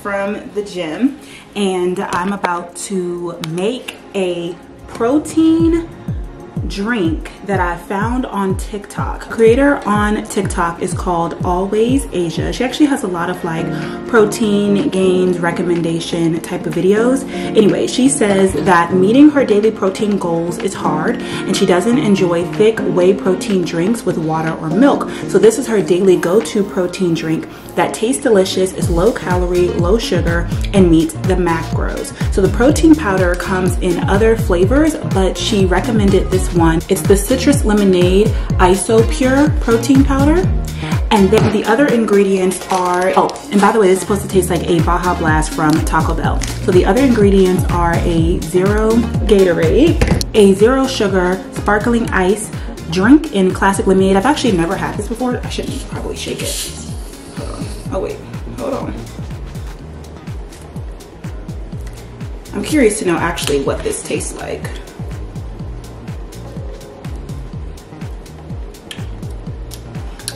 from the gym and I'm about to make a protein drink that I found on TikTok. Creator on TikTok is called Always Asia. She actually has a lot of like protein gains recommendation type of videos. Anyway, she says that meeting her daily protein goals is hard and she doesn't enjoy thick whey protein drinks with water or milk. So this is her daily go-to protein drink that tastes delicious, is low calorie, low sugar, and meets the macros. So the protein powder comes in other flavors, but she recommended this one. It's the citrus lemonade iso pure protein powder. And then the other ingredients are, oh, and by the way, it's supposed to taste like a Baja Blast from Taco Bell. So the other ingredients are a zero Gatorade, a zero sugar sparkling ice drink in classic lemonade. I've actually never had this before. I should probably shake it. Hold on. Oh wait, hold on. I'm curious to know actually what this tastes like.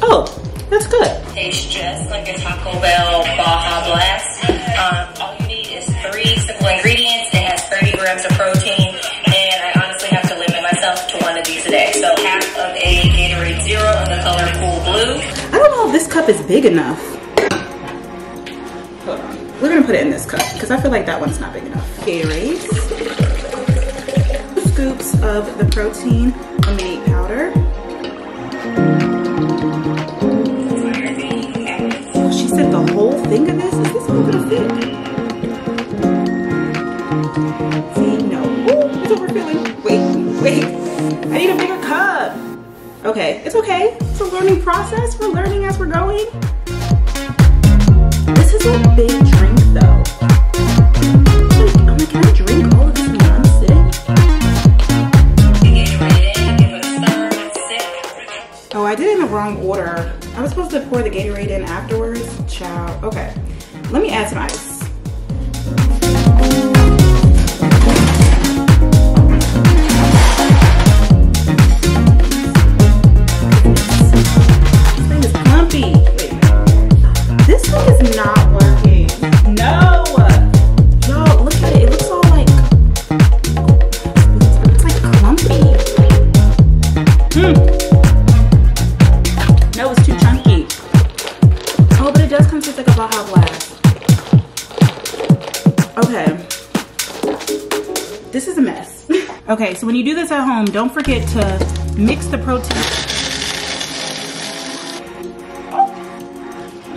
Oh, that's good. Tastes just like a Taco Bell Baja Blast. All you need is 3 simple ingredients. It has 30 grams of protein, and I honestly have to limit myself to 1 of these a day. So half of a Gatorade Zero in the color cool blue. I don't know if this cup is big enough. Hold on. We're gonna put it in this cup because I feel like that one's not big enough. Gatorade. 2 scoops of the protein lemonade powder. She said the whole thing of this? Is this all gonna fit? See, no. Ooh, it's overfilling. Wait. I need a bigger cup. Okay, it's okay. It's a learning process. We're learning as we're going. This is a big drink though. I'm like, can I drink all of this in one sitting? Oh, I did it in the wrong order. I was supposed to pour the Gatorade in afterwards. Child. Okay. Let me add some ice. This thing is clumpy. Wait a minute. This thing is not working. No! Y'all, look at it. It looks all like... It's like clumpy. No, it's too chunky. Oh, but it does come taste like a Baja Blast. Okay. This is a mess. Okay, so when you do this at home, don't forget to mix the protein.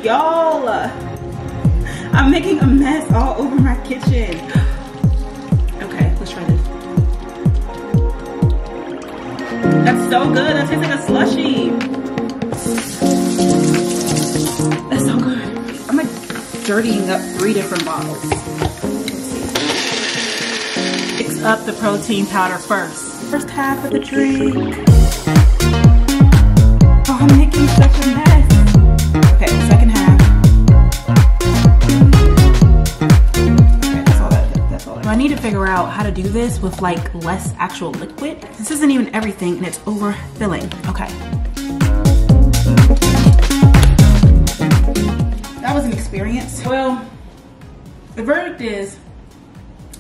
Y'all, I'm making a mess all over my kitchen. Okay, let's try this. That's so good. That tastes like a slushie. That's so good. I'm like dirtying up 3 different bottles. Mix up the protein powder first. First half of the drink. Oh, I'm making such a mess. Okay, second half. Okay, that's all that. I need to figure out how to do this with like less actual liquid. This isn't even everything and it's overfilling. Okay. That was an experience. Well, the verdict is,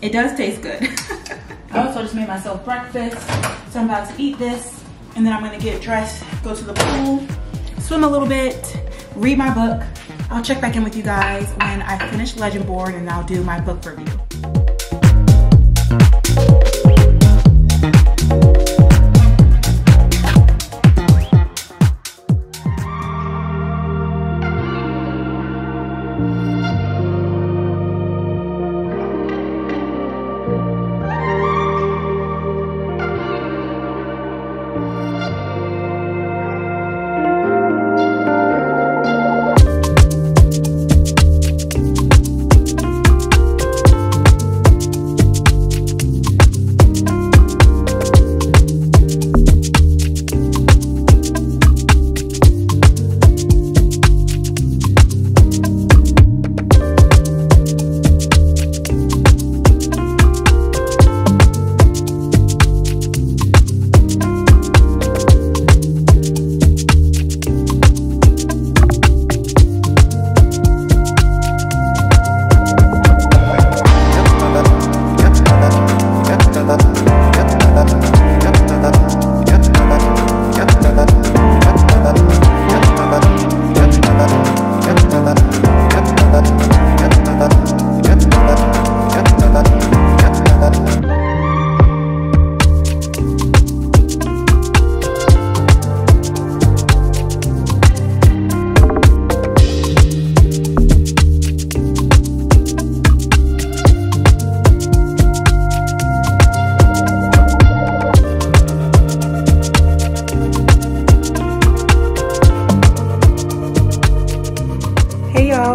it does taste good. I also just made myself breakfast, so I'm about to eat this, and then I'm gonna get dressed, go to the pool, swim a little bit, read my book. I'll check back in with you guys when I finish Legend Board and I'll do my book review.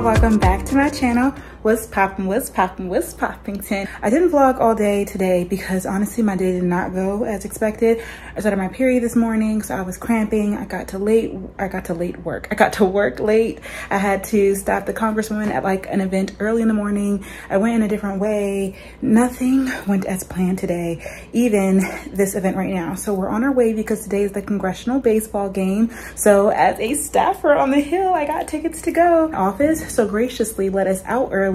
y'all, welcome back to my channel. What's poppin', what's poppin', what's poppington? I didn't vlog all day today because honestly my day did not go as expected. I started my period this morning, so I was cramping. I got to work late. I had to stop the congresswoman at like an event early in the morning. I went in a different way. Nothing went as planned today, even this event right now. So we're on our way because today is the Congressional baseball game. So as a staffer on the Hill, I got tickets to go. Office so graciously let us out early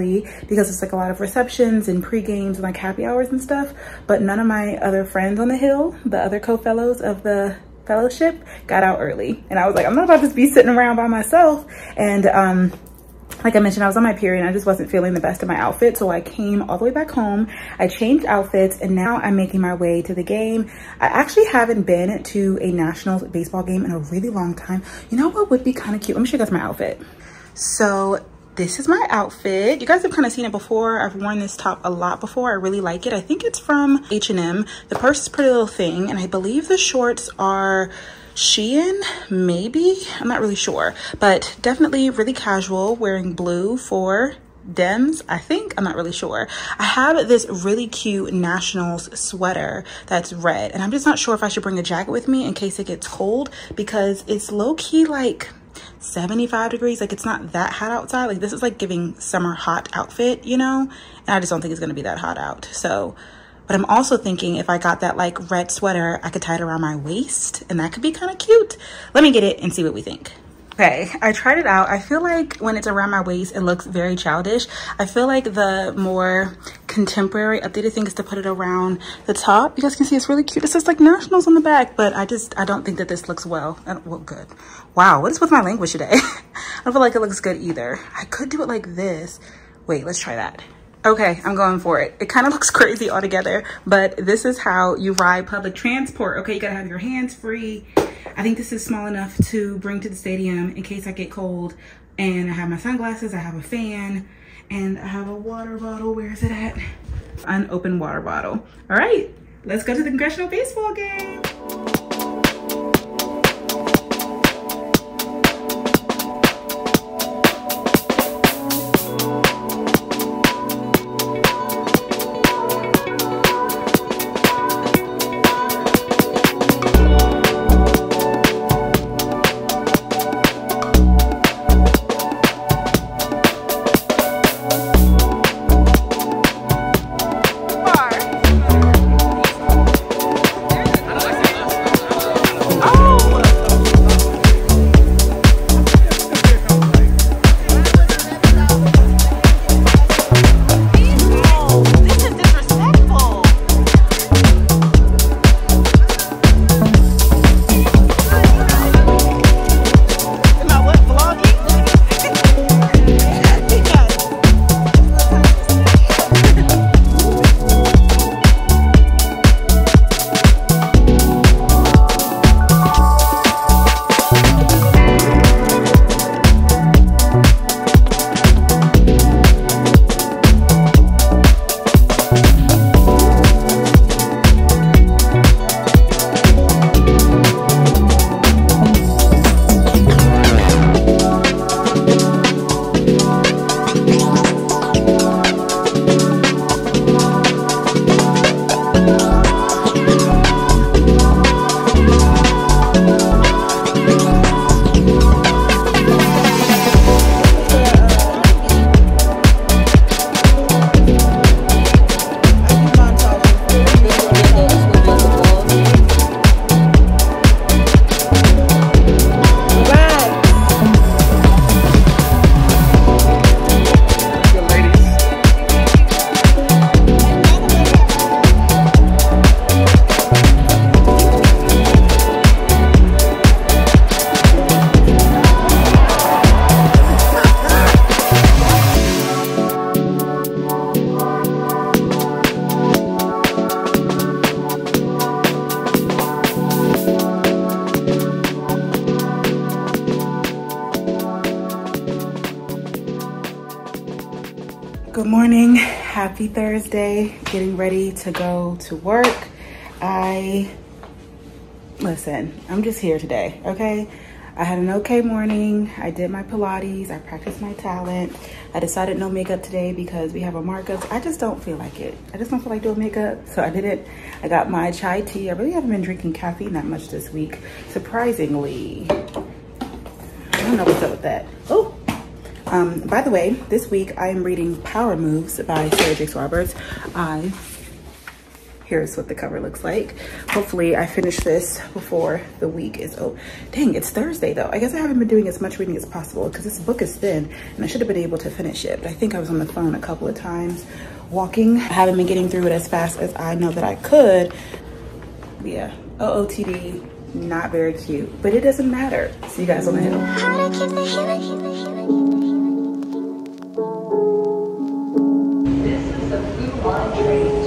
because it's like a lot of receptions and pre-games and like happy hours and stuff, but none of my other friends on the Hill, the other co-fellows of the fellowship, got out early. And I was like, I'm not about to be sitting around by myself. And like I mentioned, I was on my period and I just wasn't feeling the best in my outfit, so I came all the way back home. I changed outfits and now I'm making my way to the game. I actually haven't been to a national baseball game in a really long time. You know what would be kind of cute? Let me show you guys my outfit. So this is my outfit. You guys have kind of seen it before. I've worn this top a lot before. I really like it. I think it's from H&M. The purse is Pretty Little Thing, and I believe the shorts are Shein, maybe? I'm not really sure, but definitely really casual, wearing blue for Dems, I think. I'm not really sure. I have this really cute Nationals sweater that's red, and I'm just not sure if I should bring a jacket with me in case it gets cold because it's low-key like 75 degrees. Like it's not that hot outside. Like this is like giving summer hot outfit, you know, and I just don't think it's gonna be that hot out. So, but I'm also thinking if I got that like red sweater, I could tie it around my waist and that could be kind of cute. Let me get it and see what we think. Okay, I tried it out. I feel like when it's around my waist, it looks very childish. I feel like the more contemporary updated thing is to put it around the top. You guys can see it's really cute. It says like Nationals on the back, but I don't think that this looks well good. Wow, what is with my language today? I don't feel like it looks good either. I could do it like this. Wait, let's try that. Okay, I'm going for it. It kind of looks crazy altogether, but this is how you ride public transport. Okay, you gotta have your hands free. I think this is small enough to bring to the stadium in case I get cold. And I have my sunglasses, I have a fan, and I have a water bottle. Where is it at? Unopened water bottle. All right, let's go to the Congressional baseball game. Good morning, happy Thursday, getting ready to go to work. Listen, I'm just here today, okay? I had an okay morning. I did my Pilates. I practiced my talent. I decided no makeup today because we have a markup. I just don't feel like it. I just don't feel like doing makeup, so I did it. I got my chai tea. I really haven't been drinking caffeine that much this week, surprisingly. I don't know what's up with that. Oh, by the way, this week I am reading Power Moves by Sarah Jakes Roberts. Here's what the cover looks like. Hopefully I finish this before the week is over. Dang, it's Thursday though. I guess I haven't been doing as much reading as possible because this book is thin and I should have been able to finish it. But I think I was on the phone a couple of times walking. I haven't been getting through it as fast as I know that I could. But yeah, OOTD, not very cute, but it doesn't matter. See you guys on the hill. This is the blue line train to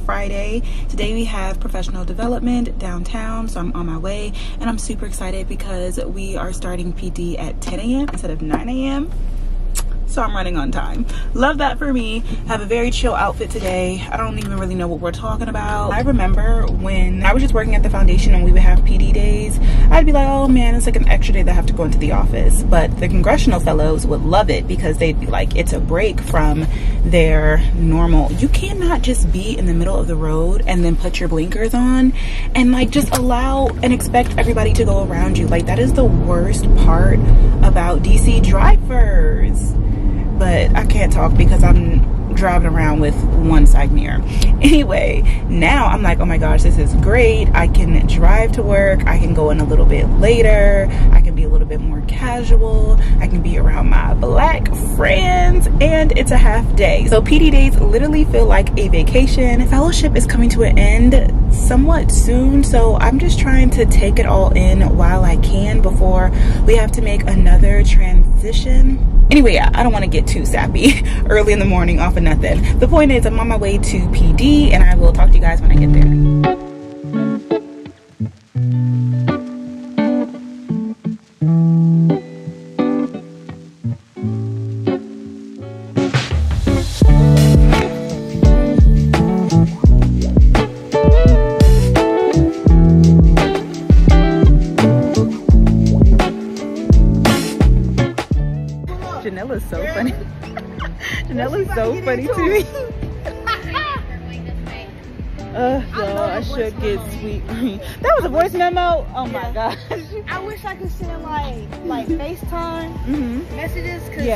Friday. Today we have professional development downtown, so I'm on my way and I'm super excited because we are starting PD at 10 a.m. instead of 9 a.m. so I'm running on time. Love that for me. Have a very chill outfit today. I don't even really know what we're talking about. I remember when I was just working at the foundation and we would have PD days, I'd be like, oh man, it's like an extra day that I have to go into the office. But the Congressional fellows would love it because they'd be like, it's a break from their normal. You cannot just be in the middle of the road and then put your blinkers on and like just allow and expect everybody to go around you. Like that is the worst part about DC drivers. But I can't talk because I'm driving around with one side mirror. Anyway, now I'm like, oh my gosh, this is great. I can drive to work. I can go in a little bit later. I can be a little bit more casual. I can be around my black friends and it's a half day. So PD days literally feel like a vacation. Fellowship is coming to an end somewhat soon. So I'm just trying to take it all in while I can before we have to make another transition. Anyway, yeah, I don't want to get too sappy early in the morning off of nothing. The point is I'm on my way to PD and I will talk to you guys when I get there. Janella's so funny. Janella's so funny to me. So I should get sweet green. That was a voice memo. Oh my gosh. I wish I could send like FaceTime messages. Cause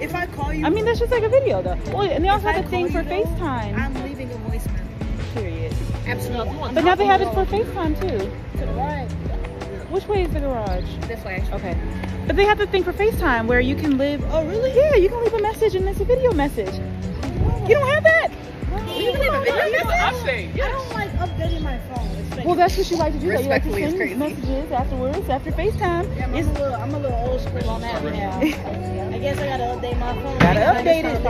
if I call you, I mean that's just like a video though. Well, and they also have a thing for FaceTime. I'm leaving a voicemail. Period. Absolutely. But now they have it for FaceTime too. To the right. Which way is the garage? This way. Okay. But they have the thing for FaceTime where you can live. Oh really? Yeah, you can leave a message and it's a video message. You don't have that? You can leave a video message? Yes. I don't like updating my phone. Well, that's what you like to do. You like to Respectfully, send messages afterwards, after FaceTime. Yeah, I'm a little old school on that now. I guess I gotta update my phone. Gotta update it.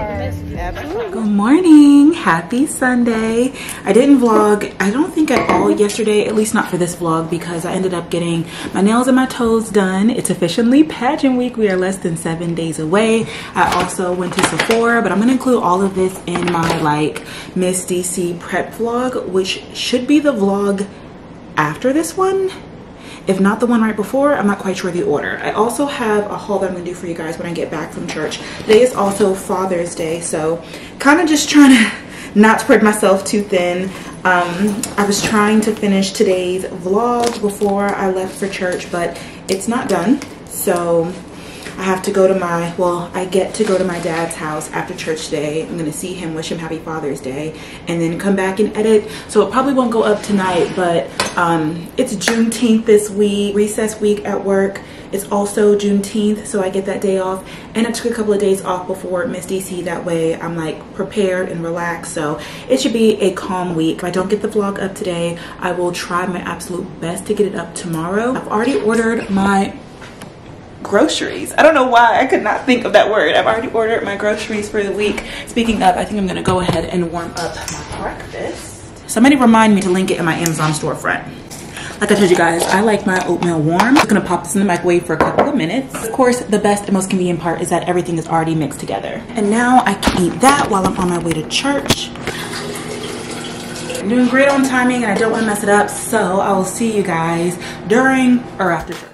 Absolutely. Good morning. Happy Sunday. I didn't vlog, I don't think at all yesterday, at least not for this vlog, because I ended up getting my nails and my toes done. It's officially pageant week. We are less than 7 days away. I also went to Sephora, but I'm gonna include all of this in my like Miss DC prep vlog, which should be the vlog after this one. If not the one right before, I'm not quite sure the order. I also have a haul that I'm gonna do for you guys when I get back from church. Today is also Father's Day, so kind of just trying to not spread myself too thin. I was trying to finish today's vlog before I left for church, but it's not done. So I have to go to I get to go to my dad's house after church today. I'm gonna see him, wish him happy Father's Day, and then come back and edit. So it probably won't go up tonight, but it's Juneteenth this week, recess week at work. It's also Juneteenth, so I get that day off, and I took a couple of days off before Miss DC. That way I'm like prepared and relaxed, so it should be a calm week. If I don't get the vlog up today, I will try my absolute best to get it up tomorrow. I've already ordered my groceries. I don't know why I could not think of that word. I've already ordered my groceries for the week. Speaking of, I think I'm gonna go ahead and warm up my breakfast. Somebody remind me to link it in my Amazon storefront. Like I told you guys, I like my oatmeal warm. I'm just gonna pop this in the microwave for a couple of minutes. Of course, the best and most convenient part is that everything is already mixed together. And now I can eat that while I'm on my way to church. I'm doing great on timing and I don't wanna mess it up, so I will see you guys during or after church.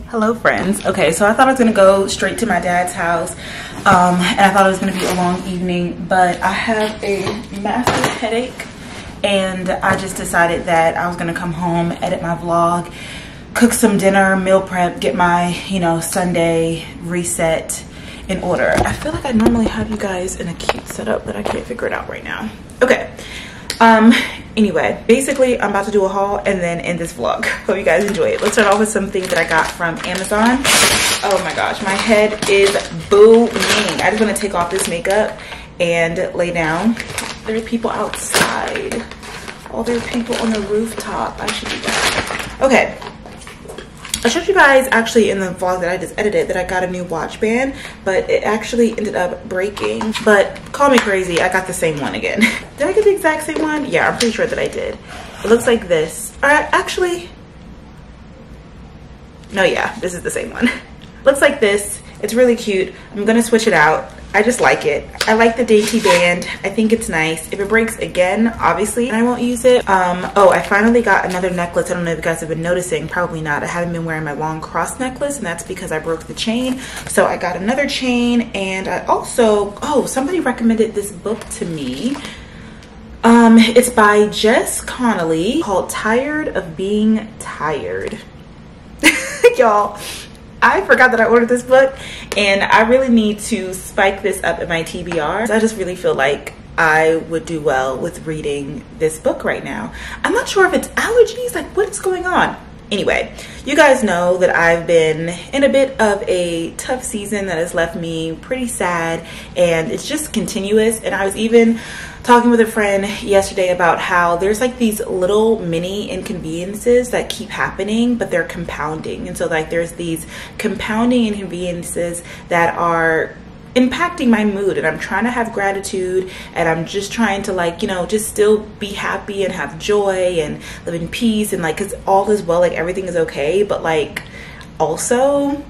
Hello friends. Okay, so I thought I was gonna go straight to my dad's house and I thought it was gonna be a long evening, but I have a massive headache and I just decided that I was gonna come home, edit my vlog, cook some dinner, meal prep, get my, you know, Sunday reset in order. I feel like I normally have you guys in a cute setup, but I can't figure it out right now. Okay. Anyway, basically I'm about to do a haul and then end this vlog. Hope you guys enjoy it. Let's start off with some things that I got from Amazon. Oh my gosh, my head is booming. I just want to take off this makeup and lay down. There are people outside. Oh, there are people on the rooftop. I should do that. Okay. I showed you guys actually in the vlog that I just edited that I got a new watch band, but it actually ended up breaking. But call me crazy, I got the same one again. Did I get the exact same one? Yeah, I'm pretty sure that I did. It looks like this. Actually, no, yeah, this is the same one. Looks like this. It's really cute. I'm gonna switch it out. I just like it. I like the dainty band. I think it's nice. If it breaks again, obviously I won't use it. Oh, I finally got another necklace. I don't know if you guys have been noticing. Probably not. I haven't been wearing my long cross necklace, and that's because I broke the chain. So I got another chain, and I also, oh, somebody recommended this book to me. It's by Jess Connolly called Tired of Being Tired. Y'all, I forgot that I ordered this book and I really need to spike this up in my TBR. I just really feel like I would do well with reading this book right now. I'm not sure if it's allergies, like what is going on? Anyway, you guys know that I've been in a bit of a tough season that has left me pretty sad, and it's just continuous. And I was even talking with a friend yesterday about how there's like these little mini inconveniences that keep happening, but they're compounding. And so like there's these compounding inconveniences that are impacting my mood, and I'm trying to have gratitude, and I'm just trying to, like, you know, just still be happy and have joy and live in peace, and like, because all is well, like everything is okay, but like also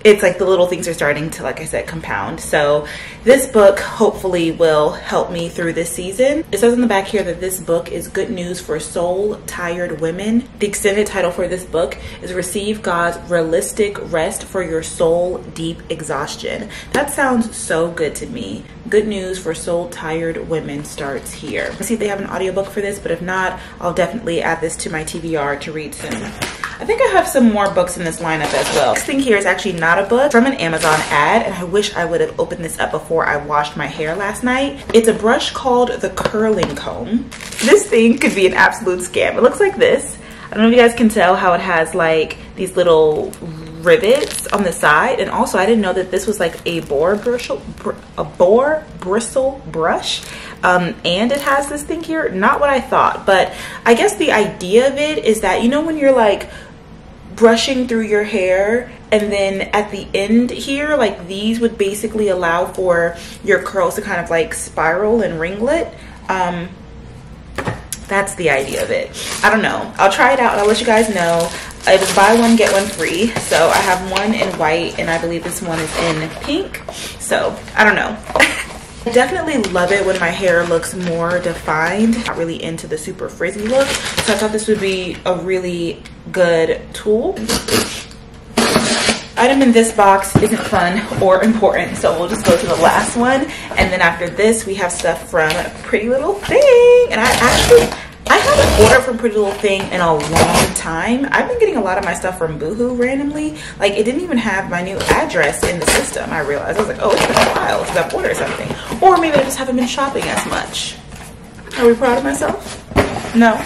it's like the little things are starting to, like I said, compound. So this book hopefully will help me through this season. It says in the back here that this book is good news for soul tired women. The extended title for this book is Receive God's Realistic Rest for Your Soul Deep Exhaustion. That sounds so good to me. Good news for soul tired women starts here. Let's see if they have an audiobook for this, but if not, I'll definitely add this to my TBR to read soon. I think I have some more books in this lineup as well. Next thing here is actually not a book, from an Amazon ad, and I wish I would have opened this up before I washed my hair last night. It's a brush called the Curling Comb. This thing could be an absolute scam. It looks like this. I don't know if you guys can tell how it has like these little rivets on the side, and also I didn't know that this was like a boar bristle brush. And it has this thing here. Not what I thought, but I guess the idea of it is that, you know, when you're like brushing through your hair, and then at the end here, like these would basically allow for your curls to kind of like spiral and ringlet. That's the idea of it. I don't know. I'll try it out and I'll let you guys know. It was buy one get one free, so I have one in white and I believe this one is in pink, so I don't know. I definitely love it when my hair looks more defined. Not really into the super frizzy look, so I thought this would be a really good tool. item in this box isn't fun or important, so we'll just go to the last one. And then after this, we have stuff from Pretty Little Thing. And I haven't ordered from Pretty Little Thing in a long time. I've been getting a lot of my stuff from Boohoo randomly. Like, it didn't even have my new address in the system. I realized, I was like, oh, it's been a while since I've ordered something. Or maybe I just haven't been shopping as much. Are we proud of myself? No?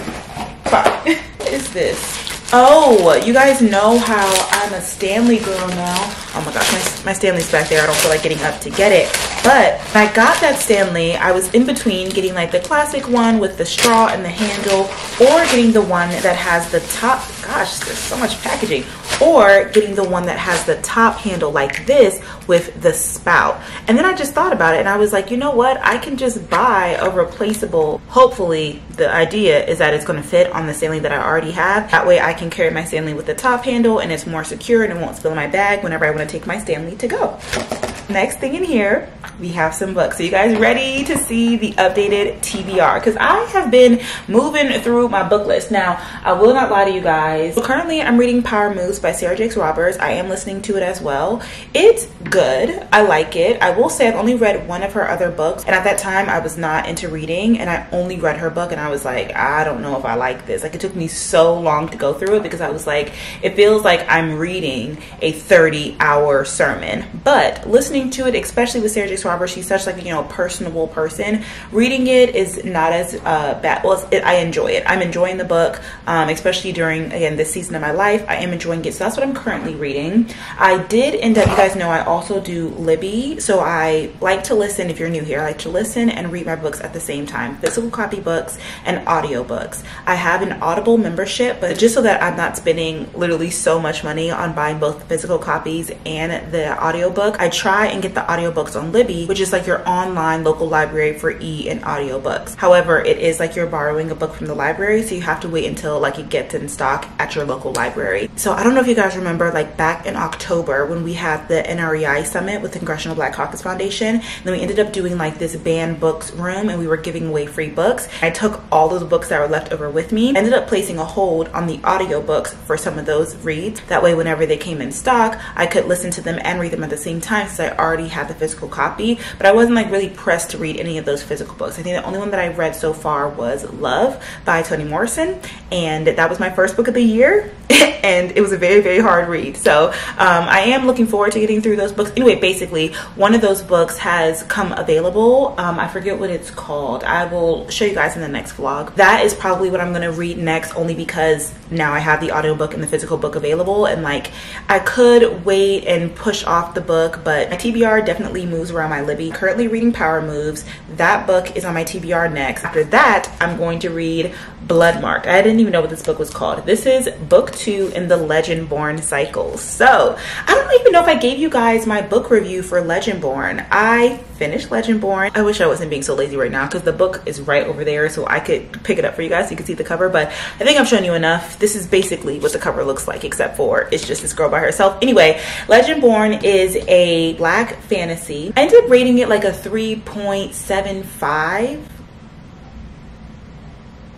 Fine. What is this? Oh, you guys know how I'm a Stanley girl now. Oh my gosh, my Stanley's back there. I don't feel like getting up to get it. But when I got that Stanley, I was in between getting like the classic one with the straw and the handle, or getting the one that has the top, gosh, there's so much packaging, or getting the one that has the top handle like this with the spout. And then I just thought about it and I was like, you know what? I can just buy a replaceable. Hopefully the idea is that it's going to fit on the Stanley that I already have. That way I can carry my Stanley with the top handle and it's more secure and it won't spill in my bag whenever I want to take my Stanley to go. Next thing in here, we have some books. So you guys ready to see the updated TBR? Because I have been moving through my book list. Now, I will not lie to you guys. Currently, I'm reading Power Moves by Sarah Jakes Roberts. I am listening to it as well. It's good. I like it. I will say I've only read one of her other books. And at that time, I was not into reading. And I only read her book. And I was like, I don't know if I like this. Like, it took me so long to go through it because I was like, it feels like I'm reading a 30-hour sermon. But listening to it, especially with Sarah Jakes Roberts, she's such like, you know, a personable person. Reading it is not as bad. Well, I enjoy it. I'm enjoying the book, especially during, again, this season of my life. I am enjoying it. So that's what I'm currently reading. I did end up, you guys know I also do Libby. So I like to listen, if you're new here, I like to listen and read my books at the same time. Physical copy books and audio books. I have an Audible membership, but just so that I'm not spending literally so much money on buying both the physical copies and the audiobook, I try and get the audiobooks on Libby, which is like your online local library for and audiobooks. However, it is like you're borrowing a book from the library, so you have to wait until like it gets in stock at your local library. So I don't know if you guys remember, like back in October when we had the NREI summit with the Congressional Black Caucus Foundation, and then we ended up doing like this banned books room and we were giving away free books. I took all those books that were left over with me. I ended up placing a hold on the audiobooks for some of those reads. That way, whenever they came in stock, I could listen to them and read them at the same time, since I already had the physical copy. But I wasn't like really pressed to read any of those physical books. I think the only one that I read so far was Love by Toni Morrison, and that was my first book of the year. And it was a very, very hard read. So I am looking forward to getting through those books. Anyway, basically, one of those books has come available. I forget what it's called. I will show you guys in the next vlog. That is probably what I'm going to read next, only because now I have the audiobook and the physical book available. And like, I could wait and push off the book, but my TBR definitely moves around my Libby. Currently reading Power Moves. That book is on my TBR next. After that, I'm going to read Bloodmarked. I didn't even know what this book was called. This is book 2 in the Legendborn cycle. So I don't even know if I gave you guys my book review for Legendborn. I finished Legendborn. I wish I wasn't being so lazy right now because the book is right over there, so I could pick it up for you guys so you can see the cover, but I think I've shown you enough. This is basically what the cover looks like, except for it's just this girl by herself. Anyway, Legendborn is a black fantasy. I ended up rating it like a 3.75.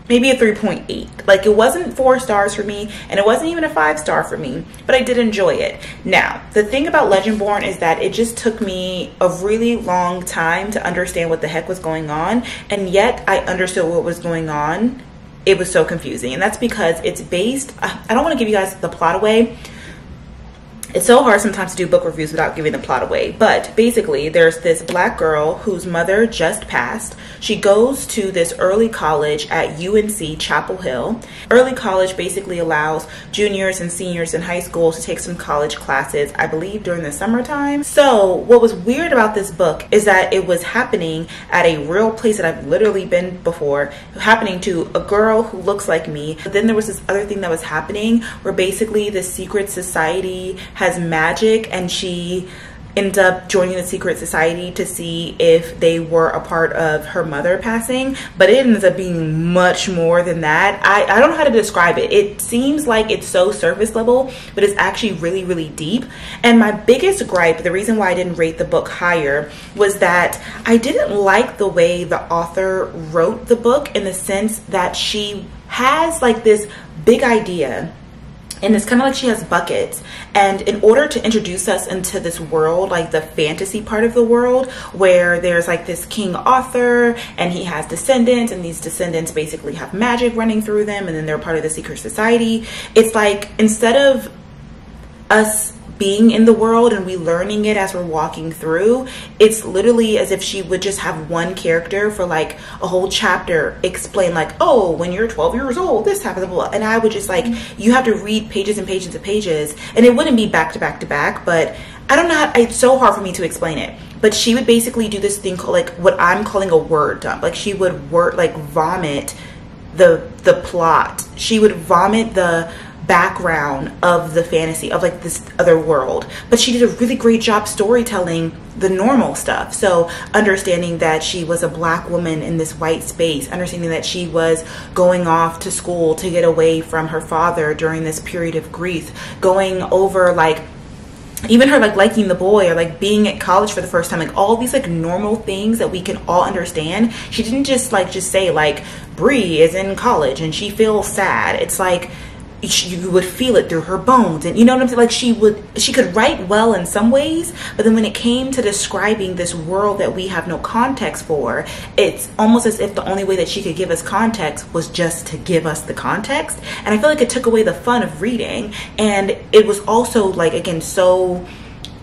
Maybe a 3.8. Like, it wasn't 4 stars for me, and it wasn't even a 5-star for me, but I did enjoy it. Now, the thing about Legendborn is that it just took me a really long time to understand what the heck was going on, and yet I understood what was going on. It was so confusing, and that's because it's based, I don't want to give you guys the plot away. It's so hard sometimes to do book reviews without giving the plot away. But basically, there's this black girl whose mother just passed. She goes to this early college at UNC Chapel Hill. Early college basically allows juniors and seniors in high school to take some college classes, I believe, during the summertime. So what was weird about this book is that it was happening at a real place that I've literally been before, happening to a girl who looks like me. But then there was this other thing that was happening where basically the secret society has magic, and she ended up joining the secret society to see if they were a part of her mother passing, but it ends up being much more than that. I don't know how to describe it. It seems like it's so surface level, but it's actually really, really deep. And my biggest gripe, the reason why I didn't rate the book higher, was that I didn't like the way the author wrote the book, in the sense that she has like this big idea and it's kind of like she has buckets, and in order to introduce us into this world, like the fantasy part of the world, where there's like this King Arthur and he has descendants, and these descendants basically have magic running through them, and then they're part of the secret society. It's like, instead of us being in the world and we learning it as we're walking through, it's literally as if she would just have one character for like a whole chapter explain, like, oh, when you're 12 years old this happens, and I would just like, you have to read pages and pages and pages, and it wouldn't be back to back to back, but I don't know how, it's so hard for me to explain it. But she would basically do this thing called, like, what I'm calling a word dump. Like, she would vomit the plot. She would vomit the background of the fantasy of like this other world, but she did a really great job storytelling the normal stuff. So understanding that she was a black woman in this white space, understanding that she was going off to school to get away from her father during this period of grief, going over like even her like liking the boy, or like being at college for the first time, like all these like normal things that we can all understand. She didn't just say like Bree is in college and she feels sad. It's like you would feel it through her bones, and you know what I'm saying? Like she could write well in some ways, but then when it came to describing this world that we have no context for, it's almost as if the only way that she could give us context was just to give us the context. And I feel like it took away the fun of reading, and it was also like, again, so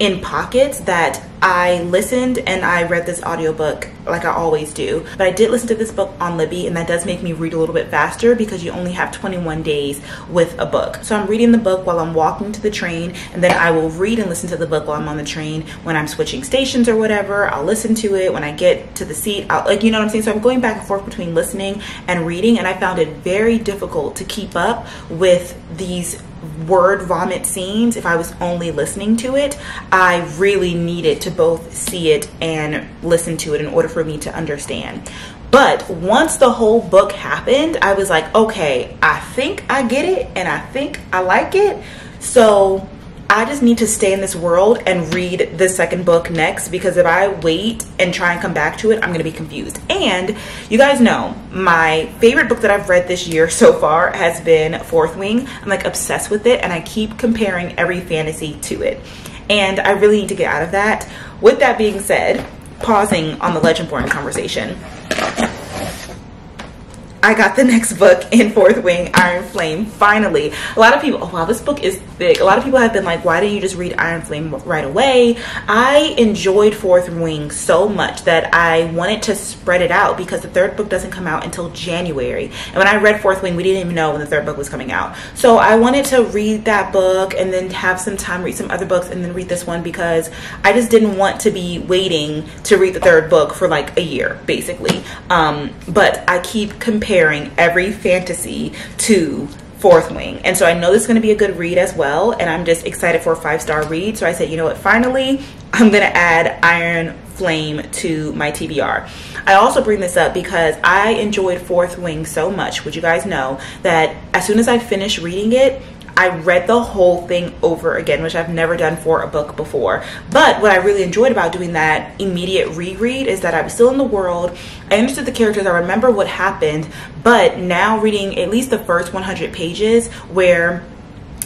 in pockets that I listened and I read this audiobook like I always do. But I did listen to this book on Libby, and that does make me read a little bit faster because you only have 21 days with a book. So I'm reading the book while I'm walking to the train, and then I will read and listen to the book while I'm on the train. When I'm switching stations or whatever, I'll listen to it. When I get to the seat, I'll, like, you know what I'm saying? So I'm going back and forth between listening and reading, and I found it very difficult to keep up with these word vomit scenes if I was only listening to it. I really needed to both see it and listen to it in order for me to understand. But once the whole book happened, I was like, okay, I think I get it and I think I like it. So I just need to stay in this world and read the second book next, because if I wait and try and come back to it, I'm gonna be confused. And you guys know my favorite book that I've read this year so far has been Fourth Wing. I'm like obsessed with it, and I keep comparing every fantasy to it, and I really need to get out of that. With that being said, pausing on the Legendborn conversation, I got the next book in Fourth Wing, Iron Flame, finally. A lot of people, oh wow, this book is thick. A lot of people have been like, why didn't you just read Iron Flame right away? I enjoyed Fourth Wing so much that I wanted to spread it out, because the third book doesn't come out until January. And when I read Fourth Wing, we didn't even know when the third book was coming out. So I wanted to read that book and then have some time, read some other books, and then read this one, because I just didn't want to be waiting to read the third book for like a year, basically. But I keep comparing every fantasy to Fourth Wing, and so I know this is going to be a good read as well, and I'm just excited for a 5-star read. So I said, you know what, finally I'm gonna add Iron Flame to my TBR. I also bring this up because I enjoyed Fourth Wing so much, which you guys know, that as soon as I finished reading it, I read the whole thing over again, which I've never done for a book before. But what I really enjoyed about doing that immediate reread is that I was still in the world. I understood the characters. I remember what happened. But now reading at least the first 100 pages, where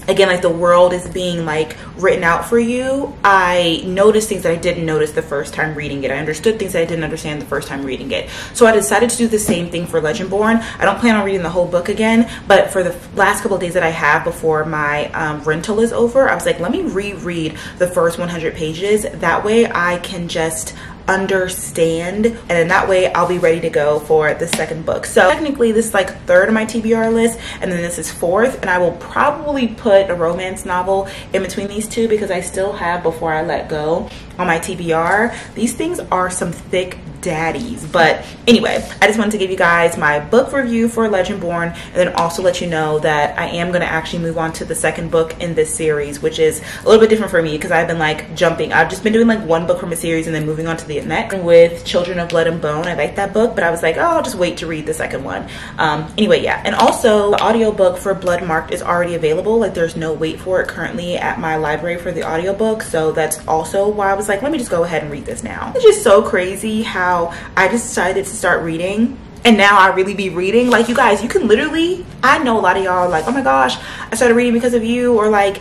again, like the world is being like written out for you, I noticed things that I didn't notice the first time reading it. I understood things that I didn't understand the first time reading it. So I decided to do the same thing for Legendborn. I don't plan on reading the whole book again, but for the last couple of days that I have before my rental is over, I was like, let me reread the first 100 pages. That way I can just understand, and in that way I'll be ready to go for the second book. So technically this is like third of my TBR list, and then this is fourth, and I will probably put a romance novel in between these two, because I still have Before I Let Go on my TBR. These things are some thick daddies. But anyway, I just wanted to give you guys my book review for Legendborn, and then also let you know that I am going to actually move on to the second book in this series, which is a little bit different for me because I've been like jumping. I've just been doing like one book from a series and then moving on to the next. With Children of Blood and Bone, I like that book, but I was like, oh, I'll just wait to read the second one. Anyway, yeah. And also the audiobook for Blood Marked is already available. Like there's no wait for it currently at my library for the audiobook, so that's also why I was like, let me just go ahead and read this now. It's just so crazy how I decided to start reading and now I really be reading. Like, you guys, you can literally, I know a lot of y'all are like, oh my gosh, I started reading because of you, or like,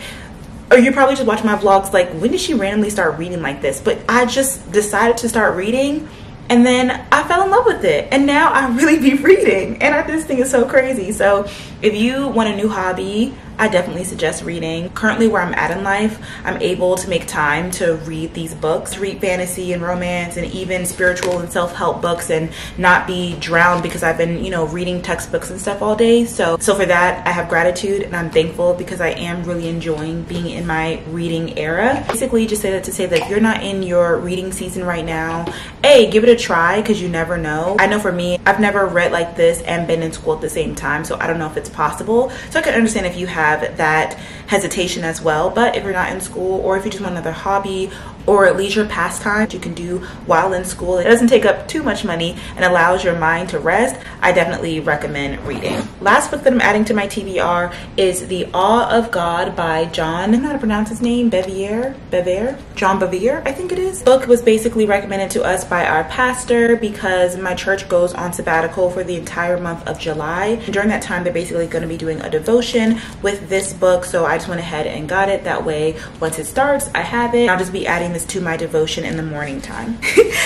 or you're probably just watching my vlogs like, when did she randomly start reading like this? But I just decided to start reading, and then I fell in love with it, and now I really be reading, and this thing is so crazy. So if you want a new hobby, I definitely suggest reading. Currently, where I'm at in life, I'm able to make time to read these books, read fantasy and romance and even spiritual and self-help books, and not be drowned because I've been, you know, reading textbooks and stuff all day. So for that, I have gratitude, and I'm thankful because I am really enjoying being in my reading era. Basically, just say that to say that if you're not in your reading season right now, A, give it a try, because you never know. I know for me, I've never read like this and been in school at the same time, so I don't know if it's possible. So I can understand if you have that hesitation as well. But if you're not in school, or if you just want another hobby or a leisure pastime you can do while in school, it doesn't take up too much money and allows your mind to rest, I definitely recommend reading. Last book that I'm adding to my TBR is The Awe of God by John, I don't know how to pronounce his name, John Bevere, I think it is. The book was basically recommended to us by our pastor because my church goes on sabbatical for the entire month of July. And during that time, they're basically going to be doing a devotion with this book, so I just went ahead and got it. That way, once it starts, I have it. I'll just be adding this to my devotion in the morning time.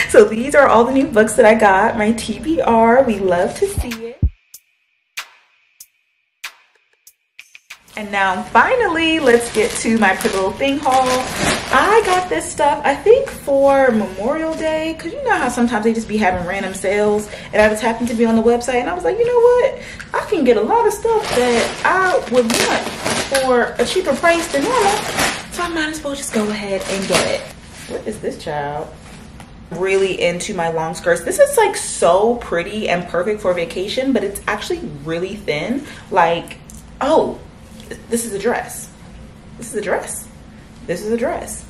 So these are all the new books that I got, my TBR. We love to see it. And now finally, let's get to my pretty little thing haul. I got this stuff, I think for Memorial Day, because you know how sometimes they just be having random sales, and I just happened to be on the website, and I was like, you know what? I can get a lot of stuff that I would want for a cheaper price than normal, so I might as well just go ahead and get it. What is this, child? Really into my long skirts. This is like so pretty and perfect for vacation, but it's actually really thin. Like, oh, this is a dress. This is a dress. This is a dress.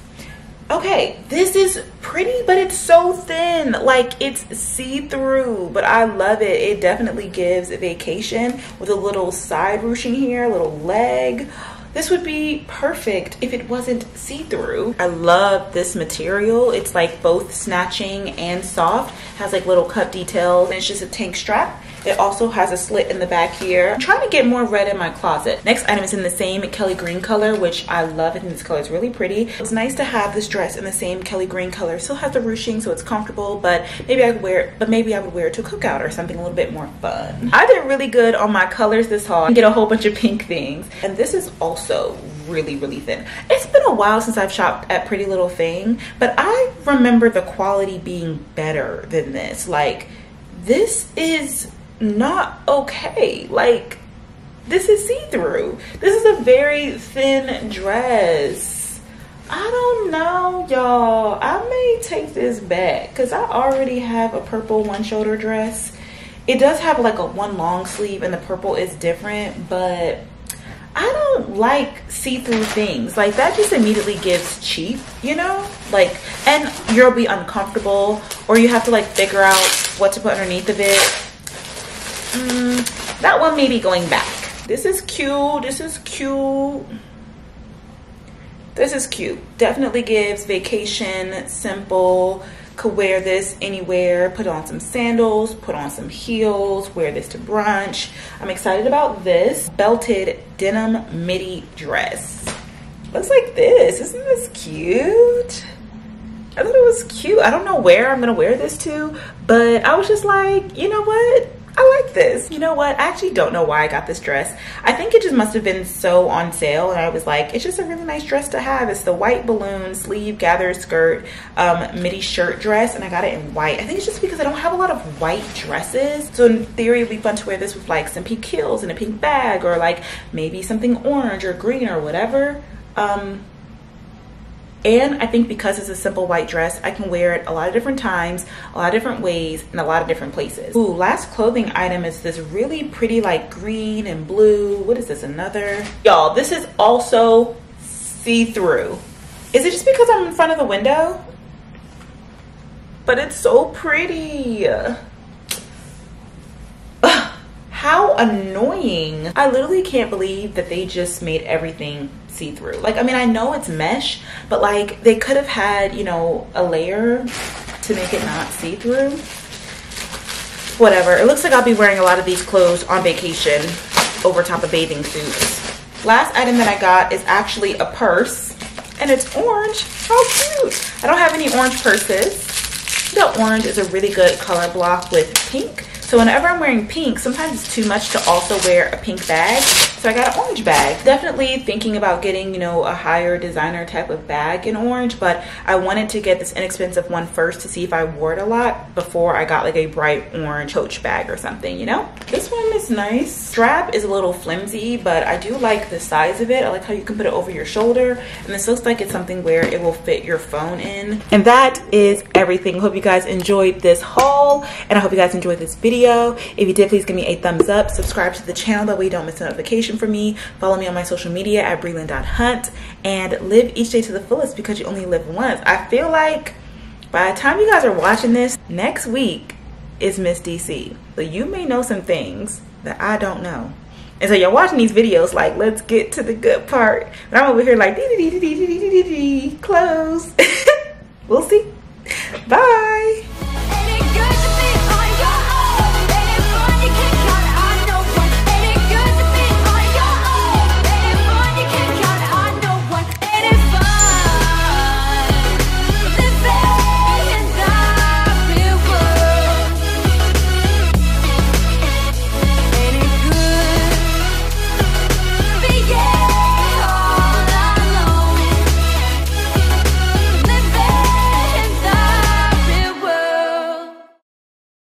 Okay, this is pretty, but it's so thin. Like, it's see-through, but I love it. It definitely gives a vacation with a little side ruching here, a little leg. This would be perfect if it wasn't see-through. I love this material. It's like both snatching and soft. It has like little cut details, and it's just a tank strap. It also has a slit in the back here. I'm trying to get more red in my closet. Next item is in the same Kelly green color, which I love. I think this color is really pretty. It's nice to have this dress in the same Kelly green color. Still has the ruching, so it's comfortable, but maybe I could wear it, maybe I would wear it to a cookout or something a little bit more fun. I did really good on my colors this haul. I get a whole bunch of pink things. And this is also really, really thin. It's been a while since I've shopped at Pretty Little Thing, but I remember the quality being better than this. Like, this is not okay. Like, this is see-through. This is a very thin dress. I don't know, y'all. I may take this back because I already have a purple one shoulder dress. It does have like a one long sleeve, and the purple is different, but I don't like see-through things. Like, that just immediately gives cheap, you know? Like, and you'll be uncomfortable, or you have to like figure out what to put underneath of it. That one may be going back. This is cute. This is cute. This is cute. Definitely gives vacation, simple. Could wear this anywhere. Put on some sandals, put on some heels, wear this to brunch. I'm excited about this belted denim midi dress. Looks like this. Isn't this cute? I thought it was cute. I don't know where I'm gonna wear this to, but I was just like, you know what? I like this. You know what? I actually don't know why I got this dress. I think it just must have been so on sale, and I was like, it's just a really nice dress to have. It's the white balloon sleeve gathered skirt midi shirt dress, and I got it in white. I think it's just because I don't have a lot of white dresses, so in theory it'd be fun to wear this with like some pink heels and a pink bag, or like maybe something orange or green or whatever. And I think because it's a simple white dress, I can wear it a lot of different times, a lot of different ways, and a lot of different places. Ooh, last clothing item is this really pretty like green and blue. What is this, another? Y'all, this is also see-through. Is it just because I'm in front of the window? But it's so pretty. How annoying. I literally can't believe that they just made everything see-through. Like, I mean, I know it's mesh, but like they could have had, you know, a layer to make it not see-through. whatever. It looks like I'll be wearing a lot of these clothes on vacation over top of bathing suits. Last item that I got is actually a purse, and it's orange. How cute. I don't have any orange purses. The orange is a really good color block with pink. So whenever I'm wearing pink, sometimes it's too much to also wear a pink bag. So I got an orange bag. Definitely thinking about getting, you know, a higher designer type of bag in orange, but I wanted to get this inexpensive one first to see if I wore it a lot before I got like a bright orange Coach bag or something, you know? This one is nice. Strap is a little flimsy, but I do like the size of it. I like how you can put it over your shoulder, and this looks like it's something where it will fit your phone in. And that is everything. Hope you guys enjoyed this haul, and I hope you guys enjoyed this video. If you did, please give me a thumbs up. Subscribe to the channel, that way you don't miss a notification from me. Follow me on my social media at Brelynn.hunt, and live each day to the fullest because you only live once. I feel like by the time you guys are watching this, next week is Miss DC. So you may know some things that I don't know. And so you're watching these videos like, let's get to the good part. But I'm over here like, close. We'll see. Bye.